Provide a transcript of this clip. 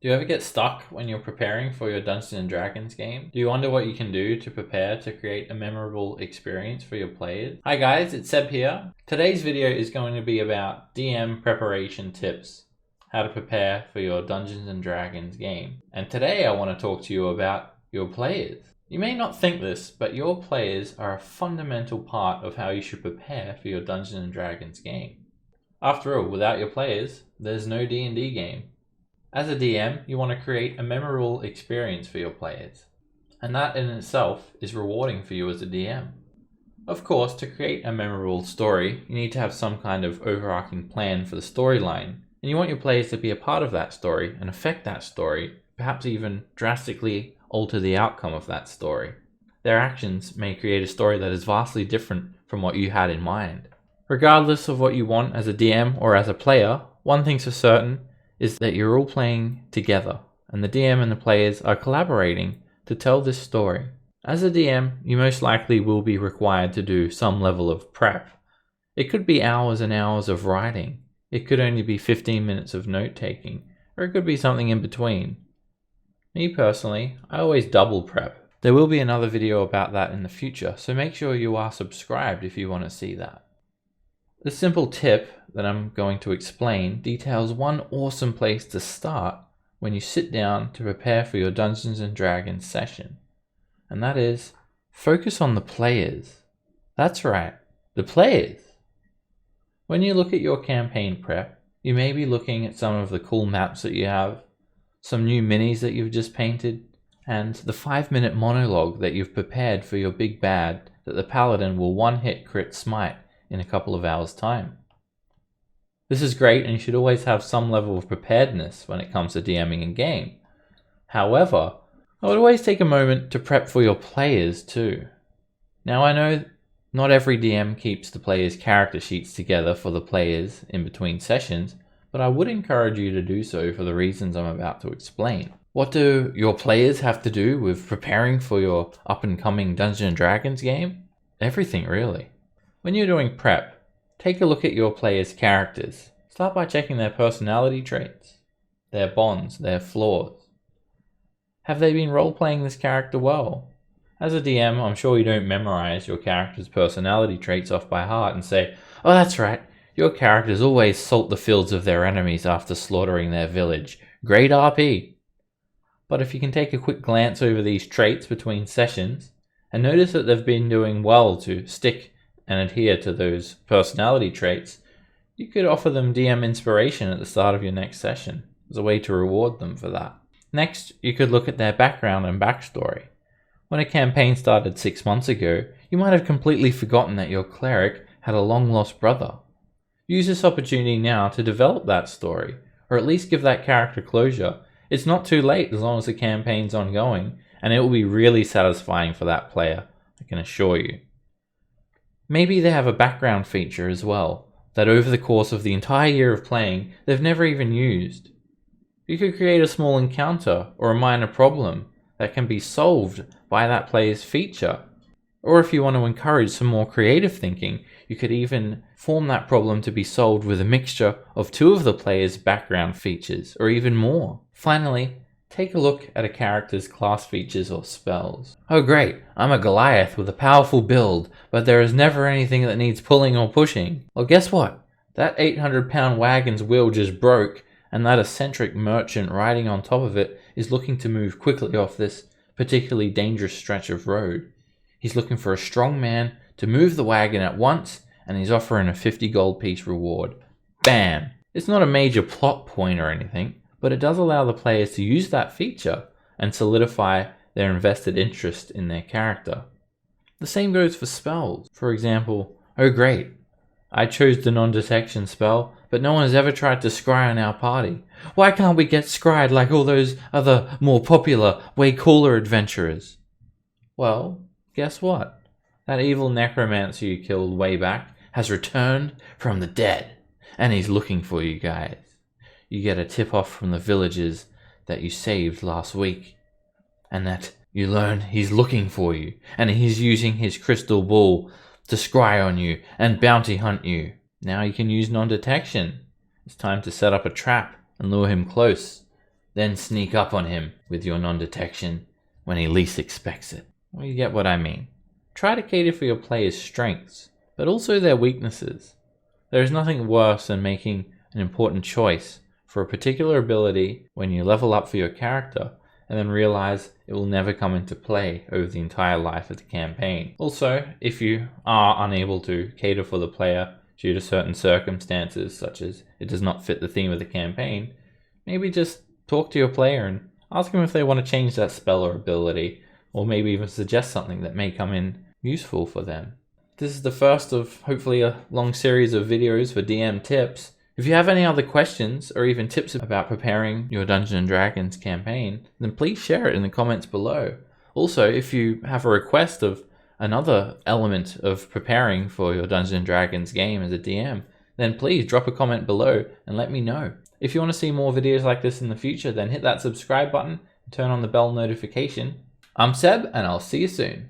Do you ever get stuck when you're preparing for your Dungeons and Dragons game? Do you wonder what you can do to prepare to create a memorable experience for your players? Hi guys, it's Seb here. Today's video is going to be about DM preparation tips, how to prepare for your Dungeons and Dragons game. And today I want to talk to you about your players. You may not think this, but your players are a fundamental part of how you should prepare for your Dungeons and Dragons game. After all, without your players, there's no D&D game. As a DM, you want to create a memorable experience for your players, and that in itself is rewarding for you as a DM. Of course, to create a memorable story, you need to have some kind of overarching plan for the storyline, and you want your players to be a part of that story and affect that story, perhaps even drastically alter the outcome of that story. Their actions may create a story that is vastly different from what you had in mind. Regardless of what you want as a DM or as a player, one thing's for certain is that you're all playing together, and the DM and the players are collaborating to tell this story. As a DM, you most likely will be required to do some level of prep. It could be hours and hours of writing. It could only be 15 minutes of note-taking, or it could be something in between. Me personally, I always double prep. There will be another video about that in the future, so make sure you are subscribed if you want to see that. The simple tip that I'm going to explain details one awesome place to start when you sit down to prepare for your Dungeons and Dragons session. And that is, focus on the players. That's right, the players. When you look at your campaign prep, you may be looking at some of the cool maps that you have, some new minis that you've just painted, and the 5-minute monologue that you've prepared for your big bad that the paladin will one-hit crit smite in a couple of hours' time. This is great, and you should always have some level of preparedness when it comes to DMing in game. However, I would always take a moment to prep for your players too. Now I know not every DM keeps the players' character sheets together for the players in between sessions, but I would encourage you to do so for the reasons I'm about to explain. What do your players have to do with preparing for your up-and-coming Dungeons & Dragons game? Everything, really. When you're doing prep, take a look at your players' characters. Start by checking their personality traits, their bonds, their flaws. Have they been role-playing this character well? As a DM, I'm sure you don't memorize your character's personality traits off by heart and say, "Oh, that's right, your characters always salt the fields of their enemies after slaughtering their village. Great RP." But if you can take a quick glance over these traits between sessions and notice that they've been doing well to stick and adhere to those personality traits, you could offer them DM inspiration at the start of your next session as a way to reward them for that. Next, you could look at their background and backstory. When a campaign started 6 months ago, you might have completely forgotten that your cleric had a long-lost brother. Use this opportunity now to develop that story, or at least give that character closure. It's not too late as long as the campaign's ongoing, and it will be really satisfying for that player, I can assure you. Maybe they have a background feature as well, that over the course of the entire year of playing, they've never even used. You could create a small encounter or a minor problem that can be solved by that player's feature. Or if you want to encourage some more creative thinking, you could even form that problem to be solved with a mixture of 2 of the player's background features, or even more. Finally, take a look at a character's class features or spells. Oh great, I'm a Goliath with a powerful build, but there is never anything that needs pulling or pushing. Well, guess what? That 800-pound wagon's wheel just broke, and that eccentric merchant riding on top of it is looking to move quickly off this particularly dangerous stretch of road. He's looking for a strong man to move the wagon at once, and he's offering a 50 gold piece reward. Bam! It's not a major plot point or anything, but it does allow the players to use that feature and solidify their invested interest in their character. The same goes for spells. For example, oh great, I chose the non-detection spell, but no one has ever tried to scry on our party. Why can't we get scried like all those other more popular, way cooler adventurers? Well, guess what? That evil necromancer you killed way back has returned from the dead, and he's looking for you guys. You get a tip-off from the villagers that you saved last week, and that you learn he's looking for you, and he's using his crystal ball to scry on you and bounty hunt you. Now you can use non-detection. It's time to set up a trap and lure him close. then sneak up on him with your non-detection when he least expects it. Well, you get what I mean. Try to cater for your players' strengths, but also their weaknesses. There is nothing worse than making an important choice for a particular ability when you level up for your character and then realize it will never come into play over the entire life of the campaign. Also, if you are unable to cater for the player due to certain circumstances, such as it does not fit the theme of the campaign, maybe just talk to your player and ask them if they want to change that spell or ability, or maybe even suggest something that may come in useful for them. This is the first of hopefully a long series of videos for DM tips. If you have any other questions or even tips about preparing your Dungeons & Dragons campaign, then please share it in the comments below. Also, if you have a request of another element of preparing for your Dungeons & Dragons game as a DM, then please drop a comment below and let me know. If you want to see more videos like this in the future, then hit that subscribe button and turn on the bell notification. I'm Seb, and I'll see you soon.